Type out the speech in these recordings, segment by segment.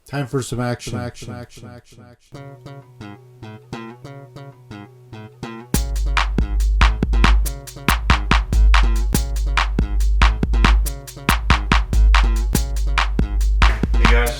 Time for some action. Hey guys,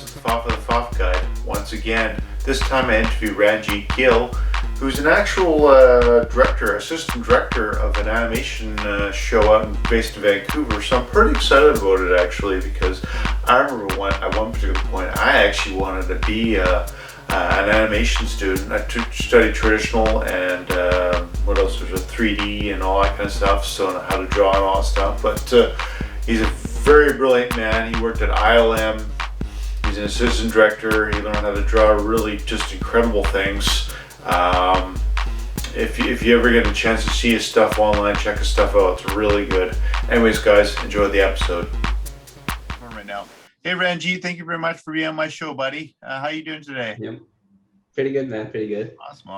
it's the Foff of the Foff Guide. Once again, this time I interview Ranjit Gill, who's an actual assistant director of an animation show based in Vancouver. So I'm pretty excited about it actually, because I remember at one particular point I actually wanted to be an animation student. I studied traditional and what else? There's a 3D and all that kind of stuff, so how to draw and all that stuff. But he's a very brilliant man. He worked at ILM. He's an assistant director. He learned how to draw really just incredible things. If you ever get a chance to see his stuff online, check his stuff out. It's really good. Anyways, guys, enjoy the episode. Right now. Hey, Ranjit, thank you very much for being on my show, buddy. How you doing today? Yep. Pretty good, man. Pretty good. Awesome.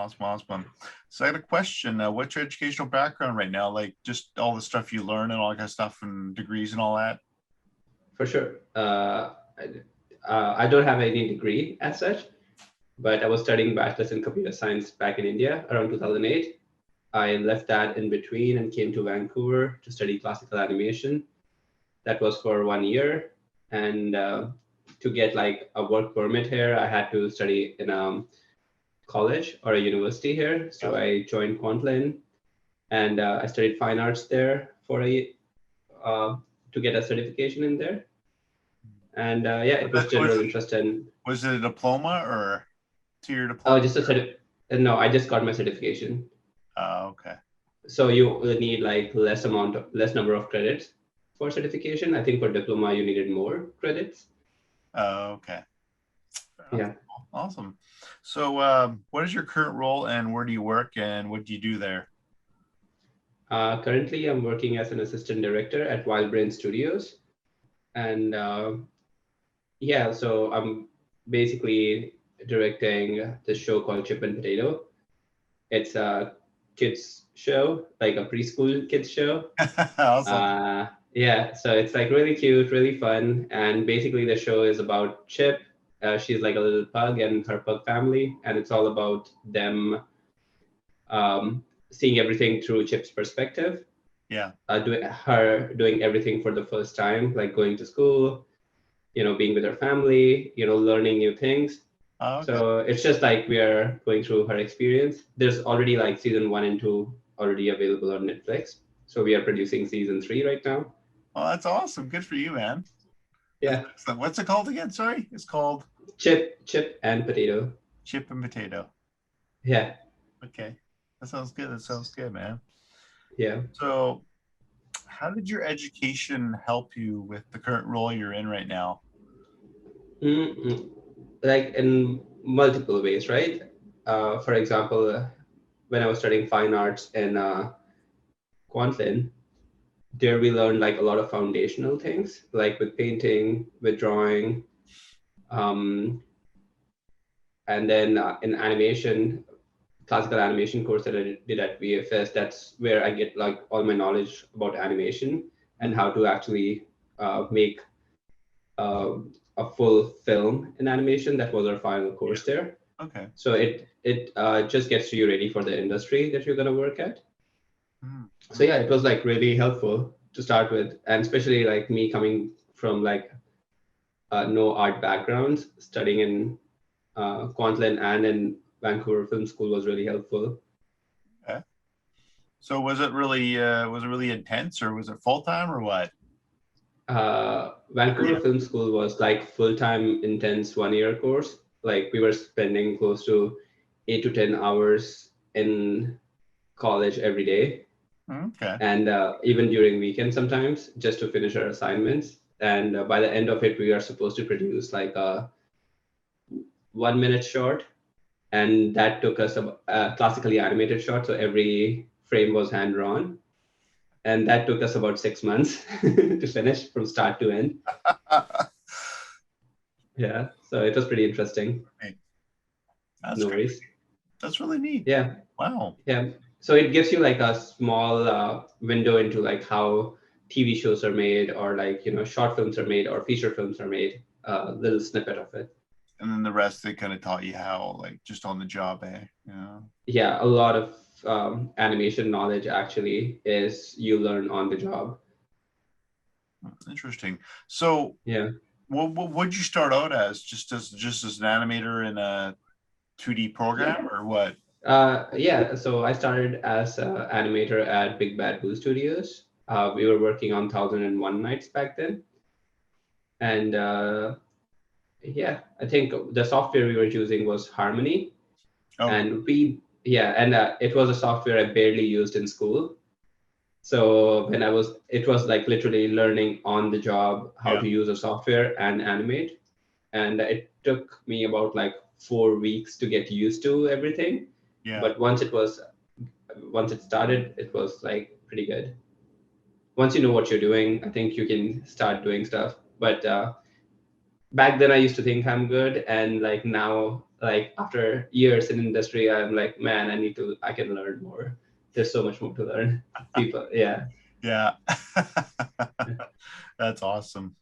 So I had a question. What's your educational background right now? Like just all the stuff you learn and all that kind of stuff and degrees and all that? For sure. I don't have any degree as such, but I was studying bachelor's in computer science back in India around 2008. I left that in between and came to Vancouver to study classical animation. That was for 1 year. And to get like a work permit here, I had to study in a college or a university here. So I joined Kwantlen and I studied fine arts there for to get a certification in there. And it was general interest in. Was it a diploma or 2-year diploma? Oh, just a no, I just got my certification. Oh, okay. So you will need like less number of credits for certification. I think for diploma you needed more credits. Oh, okay. Yeah. Awesome. So what is your current role and where do you work and what do you do there? Currently, I'm working as an assistant director at Wild Brain Studios. And so I'm basically directing this show called Chip and Potato. It's a kids show, like a preschool kids show. Awesome. So it's like really cute, really fun. And basically the show is about Chip. She's like a little pug and her pug family. And it's all about them seeing everything through Chip's perspective. Yeah. Doing everything for the first time, like going to school, being with her family, learning new things. Okay. So it's just like we are going through her experience. There's already like season 1 and 2 already available on Netflix. So we are producing season 3 right now. Oh, that's awesome. Good for you, man. Yeah. So what's it called again? Sorry, it's called Chip and Potato. Chip and Potato. Yeah. Okay. That sounds good, man. Yeah. So how did your education help you with the current role you're in right now? Like in multiple ways, right? For example, when I was studying fine arts in Kwantlen, there we learned like a lot of foundational things, like with painting, with drawing, and then in animation, classical animation course that I did at VFS, that's where I get like all my knowledge about animation and how to actually make a full film in animation. That was our final course there. Okay. So it just gets you ready for the industry that you're gonna work at. So yeah, it was like really helpful to start with, and especially like me coming from like no art background, studying in Kwantlen and in Vancouver Film School was really helpful. Okay. So was it really intense, or was it full time, or what? Vancouver Film School was like full-time intense 1-year course. Like we were spending close to 8 to 10 hours in college every day. Okay. And even during weekends sometimes, just to finish our assignments. And by the end of it, we are supposed to produce like a 1-minute short. And that took us a classically animated short. So every frame was hand drawn. And that took us about 6 months to finish from start to end. Yeah, so it was pretty interesting. That's no worries. That's really neat. Yeah. Wow. Yeah. So it gives you like a small window into like how TV shows are made, or like, short films are made or feature films are made, a little snippet of it. and then the rest they kind of taught you how, like just on the job, eh? Yeah. Yeah, a lot of animation knowledge actually is you learn on the job. Interesting. So, Yeah. what'd you start out as? Just as an animator in a 2D program, or what? Yeah, so I started as an animator at Big Bad Blue Studios. We were working on 1001 Nights back then. And yeah, I think the software we were using was Harmony. Oh, And it was a software I barely used in school. So it was like literally learning on the job how yeah, to use a software and animate. And it took me about like 4 weeks to get used to everything. yeah. But once it started, it was like pretty good. Once you know what you're doing, I think you can start doing stuff. But back then I used to think I'm good, and like now, like after years in industry, I'm like, man, I can learn more. There's so much more to learn. People, yeah, Yeah. That's awesome.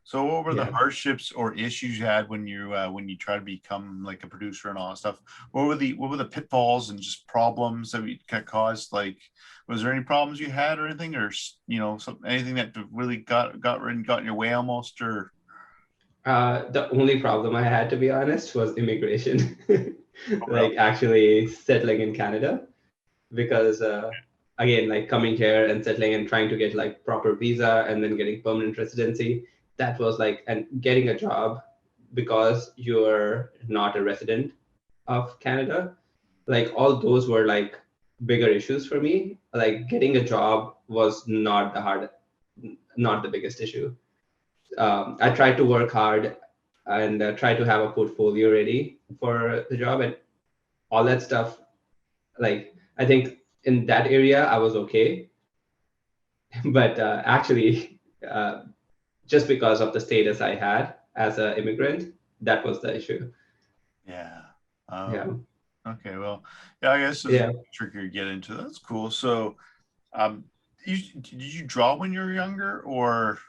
So what were the yeah. hardships or issues you had when you try to become like a producer and all that stuff? What were the pitfalls and just problems that we caused? Like, was there any problems you had or anything, or anything that really got in your way almost, or The only problem I had, to be honest, was immigration. oh, really? Like actually settling in Canada, because again, like coming here and settling and trying to get like proper visa and then getting permanent residency, that was like, and getting a job because you're not a resident of Canada, like all those were like bigger issues for me. Like getting a job was not the biggest issue. I tried to work hard and try to have a portfolio ready for the job and all that stuff. Like I think in that area I was okay, but actually, just because of the status I had as an immigrant, that was the issue. Yeah. Yeah, Okay. Well, yeah. I guess it's yeah. trickier to get into. That's cool. So, um, did you draw when you were younger, or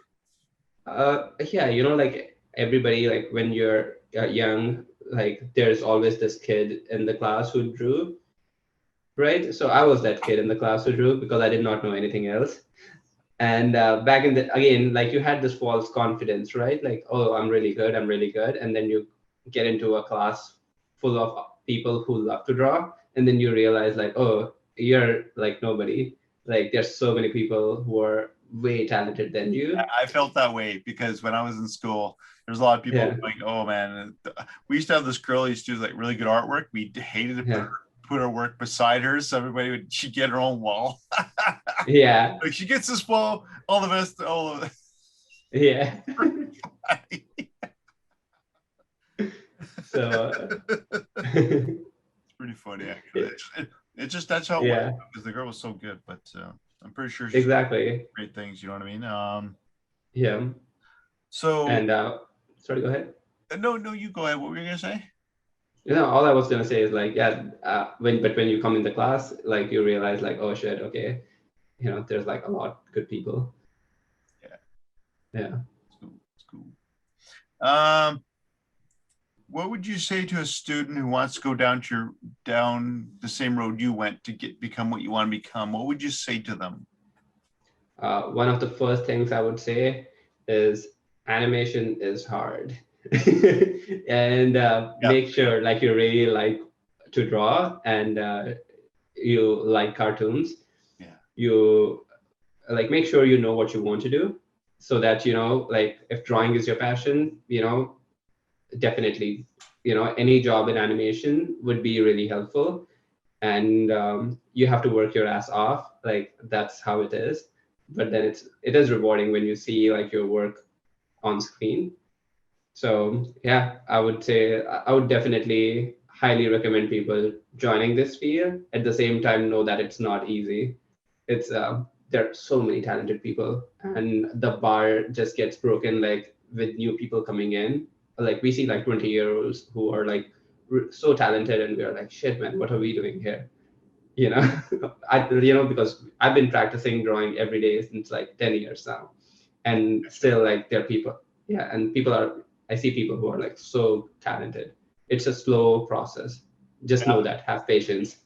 Yeah, like everybody, like when you're young, like there's always this kid in the class who drew, right? So I was that kid in the class who drew because I did not know anything else. And back in the again, like you had this false confidence, right? Like, oh, I'm really good, and then you get into a class full of people who love to draw, and then you realize like, oh, you're like nobody. Like there's so many people who are way talented than you. I felt that way because when I was in school, there's a lot of people Yeah, going, "Oh man, we used to have this girl who used to do like really good artwork. We hated to yeah, put her work beside her, so she'd get her own wall. yeah, Like she gets this wall, all the best, all of yeah. it. So It's pretty funny actually. It's just that's how it went yeah, because the girl was so good, but I'm pretty sure she's exactly. great things. You know what I mean? Yeah, So and sorry, go ahead. no, you go ahead. What were you gonna say? All I was gonna say is like, yeah, when you come in the class, like you realize like, oh shit, okay, there's like a lot good people. Yeah, Yeah. it's cool. It's cool. Um, what would you say to a student who wants to go down the same road you went to become what you want to become? What would you say to them? One of the first things I would say is animation is hard, and Yeah, make sure like you really like to draw and you like cartoons. yeah, You like make sure you know what you want to do, so that like if drawing is your passion, definitely any job in animation would be really helpful, and you have to work your ass off, like that's how it is. But then it is rewarding when you see like your work on screen. So yeah, I would say I would definitely highly recommend people joining this field. At the same time, know that it's not easy. It's there are so many talented people, and the bar just gets broken like with new people coming in. Like we see like 20-year-olds who are like so talented, and we're like, shit, man, what are we doing here? You know, because I've been practicing drawing every day since like 10 years now, and still like there are people, yeah, and people are I see people who are like so talented. It's a slow process. Just know that. Have patience.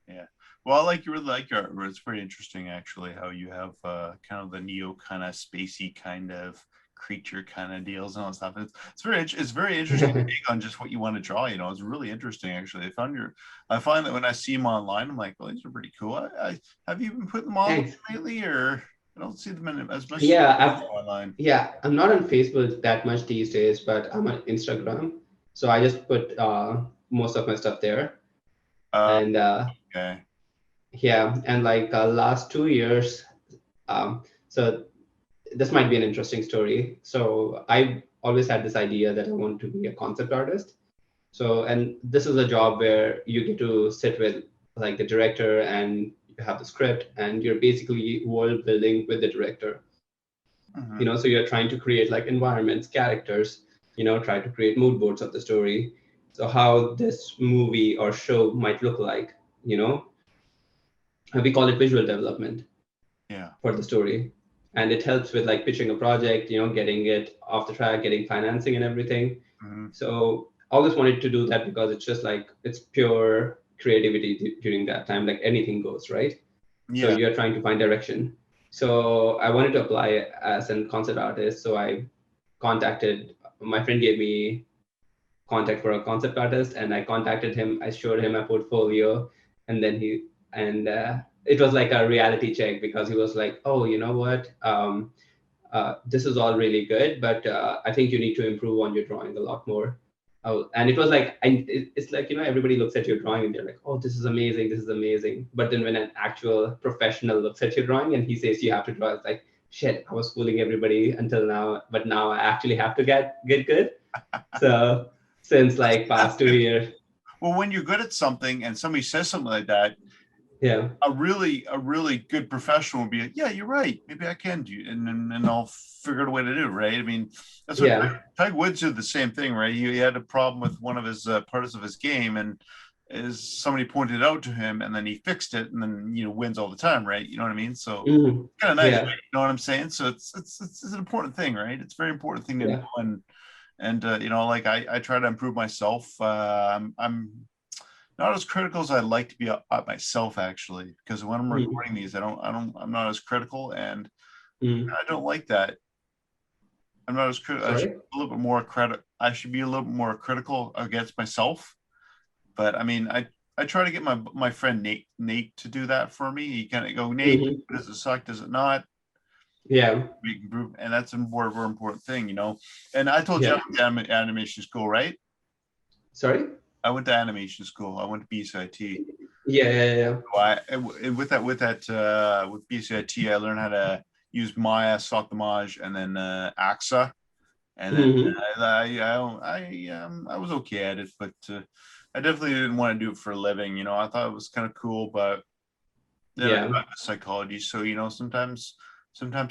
Yeah. Well, I like you really like your artwork. It's very interesting actually how you have kind of the neo kind of spacey kind of creature kind of deals and all that stuff. It's very interesting take on just what you want to draw. You know, it's really interesting actually. I find that when I see them online, I'm like, well, these are pretty cool. I have you been putting them on Thanks. lately, or I don't see them as much Yeah, I've online. yeah, I'm not on Facebook that much these days, but I'm on Instagram. So I just put most of my stuff there. Uh, And okay. yeah, and like last 2 years, so this might be an interesting story. So I always had this idea that I want to be a concept artist. So, and this is a job where you get to sit with like the director and you have the script and you're basically world building with the director. Mm-hmm. So you're trying to create like environments, characters, try to create mood boards of the story. So how this movie or show might look like, you know, and we call it visual development Yeah. for the story. And it helps with like pitching a project, getting it off the track, getting financing and everything. Mm-hmm. So always wanted to do that because it's just like it's pure creativity during that time, like anything goes, right? So Yeah. you're trying to find direction. So I wanted to apply as a concept artist. So I contacted my friend gave me contact for a concept artist, and I contacted him. I showed him my portfolio, and then it was like a reality check because he was like, "Oh, you know what? This is all really good, but I think you need to improve on your drawing a lot more." Oh, and it was like, it's like, everybody looks at your drawing and they're like, "Oh, this is amazing, this is amazing." But then when an actual professional looks at your drawing and he says you have to draw, it's like, shit, I was fooling everybody until now, but now I actually have to get good. So since like past 2 years, Well, when you're good at something and somebody says something like that, yeah, a really good professional would be like, yeah, you're right. Maybe I can do, and I'll figure out a way to do it. Right. I mean, that's what yeah, Tiger Woods did the same thing, right? He had a problem with one of his parts of his game, and as somebody pointed out to him, and then he fixed it, and then wins all the time, right? You know what I mean? So mhm, kind of nice, right? yeah, You know what I'm saying? So it's an important thing, right? It's a very important thing to know, yeah, and like I try to improve myself. I'm not as critical as I'd like to be at myself actually, because when I'm mm, recording these, I'm not as critical, and mm. I don't like that. I'm not as critical. I should Sorry. be a little bit more I should be a little bit more critical against myself. But I mean, I try to get my friend Nate to do that for me. He kind of go, Nate, Hmm. does it suck? Does it not? Yeah, We can improve, and that's a more important thing, And I told you I yeah. went to animation school, right? Sorry. I went to animation school. I went to BCIT. Yeah, yeah, yeah. With BCIT, I learned how to use Maya, Sockdamage, and then AXA, and then Hmm. I was okay at it, but I definitely didn't want to do it for a living. I thought it was kind of cool, but then I Yeah. got into psychology, so sometimes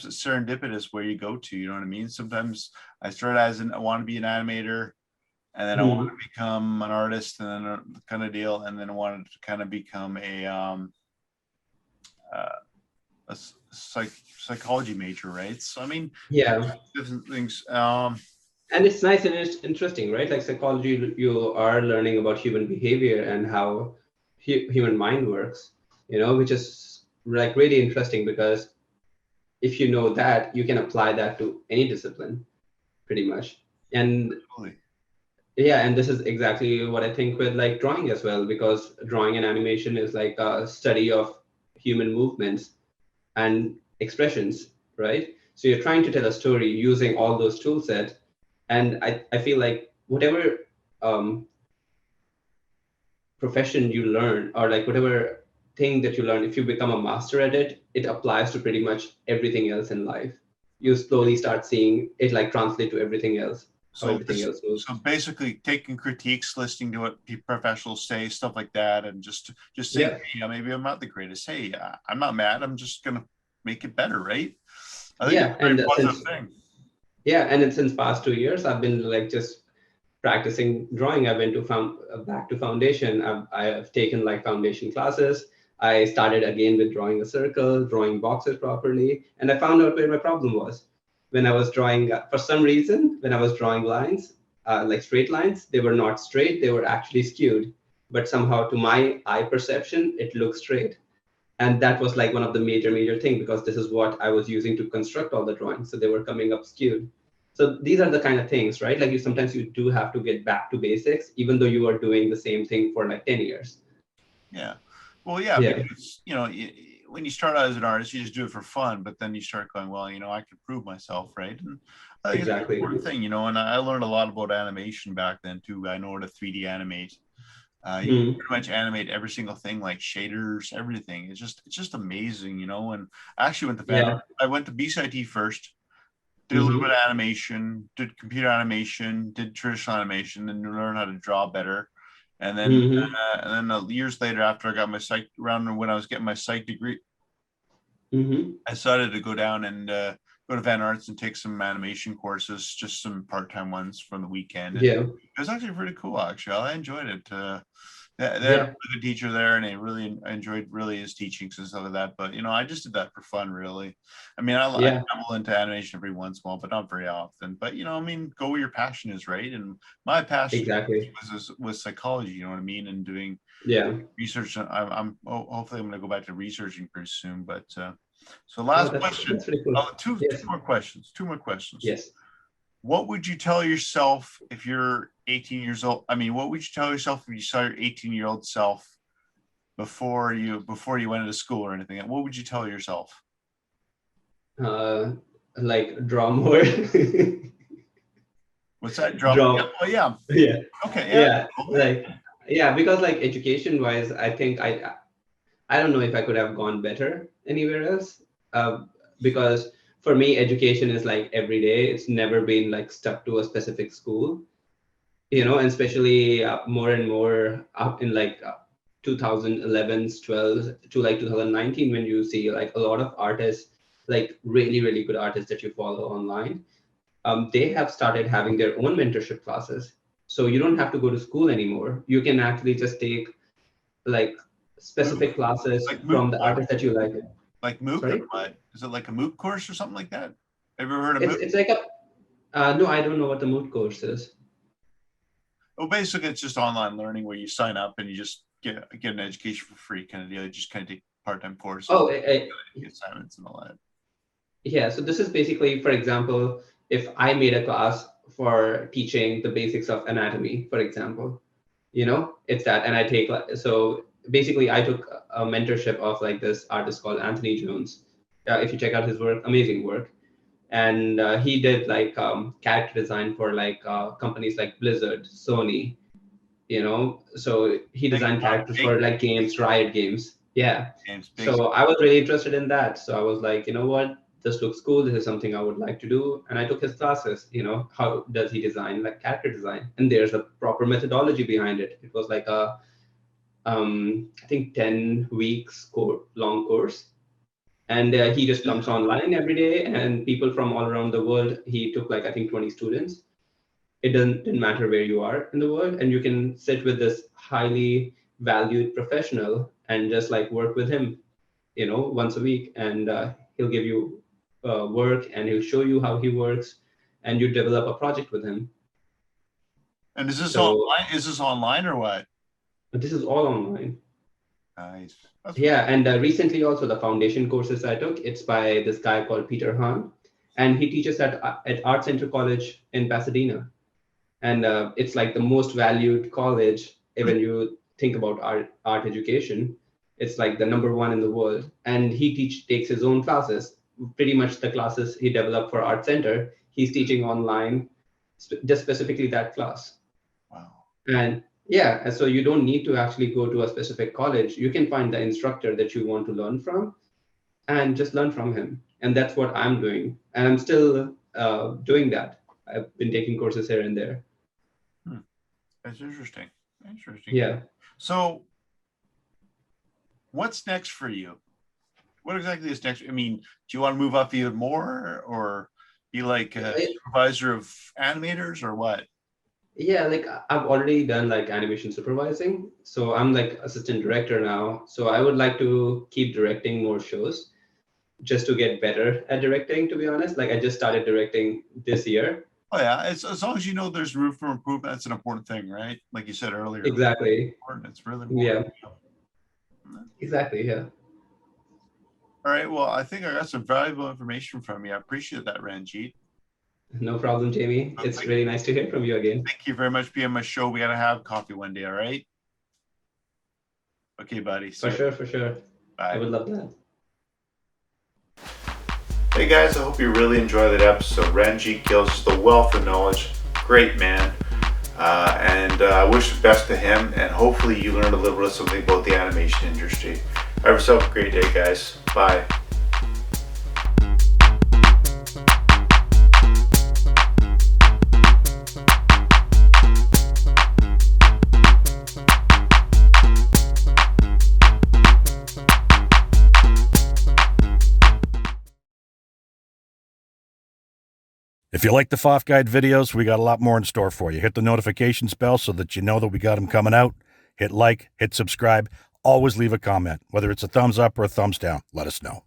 it's serendipitous where you go to. You know what I mean? Sometimes I started I want to be an animator, and then I wanted Hmm. to become an artist, and then kind of deal, and then I wanted to kind of become uh, a psychology major, right? So I mean, Yeah. different things. And it's nice and it's interesting, right? Like psychology, you are learning about human behavior and how human mind works, which is like really interesting because if you know that, you can apply that to any discipline pretty much. And Totally. yeah, and this is exactly what I think with like drawing as well, because drawing and animation is like a study of human movements and expressions, right? So you're trying to tell a story using all those tool sets. And I feel like whatever um, profession you learn or like whatever thing that you learn, if you become a master at it, it applies to pretty much everything else in life. You slowly start seeing it like translate to everything else, how So everything else so moves. basically, taking critiques, listening to what professionals say, stuff like that, and just saying, Yeah. hey, maybe I'm not the greatest. Hey, I'm not mad. I'm just gonna make it better, right? I think it's Yeah. a very And positive thing. yeah, and since past 2 years, I've been like just practicing drawing. I went to back to foundation. I have taken like foundation classes. I started again with drawing a circle, drawing boxes properly, and I found out where my problem was. when I was drawing, for some reason, when I was drawing lines, like straight lines, they were not straight, they were actually skewed. But somehow to my eye perception, it looked straight. And that was like one of the major thing, because this is what I was using to construct all the drawings. So they were coming up skewed. So these are the kind of things, right? Like sometimes you do have to get back to basics, even though you are doing the same thing for like 10 years. Yeah. Well, yeah, Yeah, because, when you start out as an artist, you just do it for fun, but then you start going, well, I can prove myself, right? And I think it's an exactly. important thing, and I learned a lot about animation back then too. I know how to 3D animate. You can pretty much animate every single thing, like shaders, everything. It's just amazing, And I actually went to I went to BCIT first, did a little bit of animation, did computer animation, did traditional animation, and learned how to draw better. And then years later, after I got my psych, around when I was getting my psych degree, I decided to go down and go to Van Arts and take some animation courses, just some part-time ones from the weekend. And it was actually pretty cool, actually. I enjoyed it. They had a really good teacher there, and I enjoyed really his teachings and stuff like that. But I just did that for fun, really. I mean, I dabble into animation every once in a while, but not very often. But go where your passion is, right? And my passion was psychology. You know what I mean? And doing research. Hopefully I'm going to go back to researching pretty soon. But so last question. That's really cool. Two more questions. Yes. What would you tell yourself if you're 18 years old? I mean, what would you tell yourself if you saw your 18-year-old self before you went into school or anything? What would you tell yourself? Like draw more. What's that? Draw. Oh, yeah. Yeah. Okay. Yeah. Because like education wise, I think I don't know if I could have gone better anywhere else. Because for me, education is like every day. It's never been like stuck to a specific school, and especially more and more up in like 2011s, 12 to like 2019, when you see like a lot of artists, like really, really good artists that you follow online, they have started having their own mentorship classes. So you don't have to go to school anymore. You can actually just take like specific classes from the artists that you like. Like Mooc? Sorry? Is it like a Mooc course or something like that? Have you ever heard of Mooc? It's like a no, I don't know what the Mooc course is. Well, basically, it's just online learning where you sign up and you just get an education for free, kind of deal. You just kind of take part-time courses. Assignments and all that. Yeah, so this is basically, for example, if I made a class for teaching the basics of anatomy, for example, it's that, and I take so basically I took a mentorship of like this artist called Anthony Jones. If you check out his work, amazing work. And he did like character design for like companies like Blizzard, Sony, so he designed characters for like games, Riot Games. Yeah. So I was really interested in that. So I was like, you know what, this looks cool. This is something I would like to do. And I took his classes, how does he design like character design? And there's a proper methodology behind it. It was like a I think 10 weeks long course. And he just comes online every day, and people from all around the world. He took like I think 20 students. It didn't matter where you are in the world, and you can sit with this highly valued professional and just like work with him, once a week, and he'll give you work, and he'll show you how he works, and you develop a project with him. And is this online? Is this online or what? This is all online. Nice. Yeah, and recently also the foundation courses I took, it's by this guy called Peter Hahn, and he teaches at Art Center College in Pasadena. And it's like the most valued college when you think about art education. It's like the number one in the world. And he takes his own classes. Pretty much the classes he developed for Art Center, he's teaching online, just specifically that class. Wow. And yeah, so you don't need to actually go to a specific college. You can find the instructor that you want to learn from and just learn from him. And that's what I'm doing. And I'm still doing that. I've been taking courses here and there. That's interesting. Yeah. So what's next for you? What exactly is next? I mean, do you want to move up even more or be like a supervisor of animators or what? Yeah, like I've already done like animation supervising. So I'm like assistant director now. So I would like to keep directing more shows. just to get better at directing, to be honest. Like I just started directing this year. Oh yeah, as long as you know there's room for improvement, that's an important thing, right? Like you said earlier. Exactly. It's really important. Yeah. Exactly. Yeah. All right. Well, I think I got some valuable information from you. I appreciate that, Ranjit. No problem, Jamie. It's really nice to hear from you again. Thank you very much for being on my show. We got to have coffee one day, all right? Okay, buddy. For sure, for sure. Bye. I would love that. Hey guys, I hope you really enjoyed that episode. Ranjit Gill is just a wealth of knowledge. Great man. And I wish the best to him, and hopefully you learned a little bit of something about the animation industry. Have yourself a great day, guys. Bye. If you like the FOF Guide videos, we got a lot more in store for you. Hit the notifications bell so that you know that we got them coming out. Hit like, hit subscribe. Always leave a comment. Whether it's a thumbs up or a thumbs down, let us know.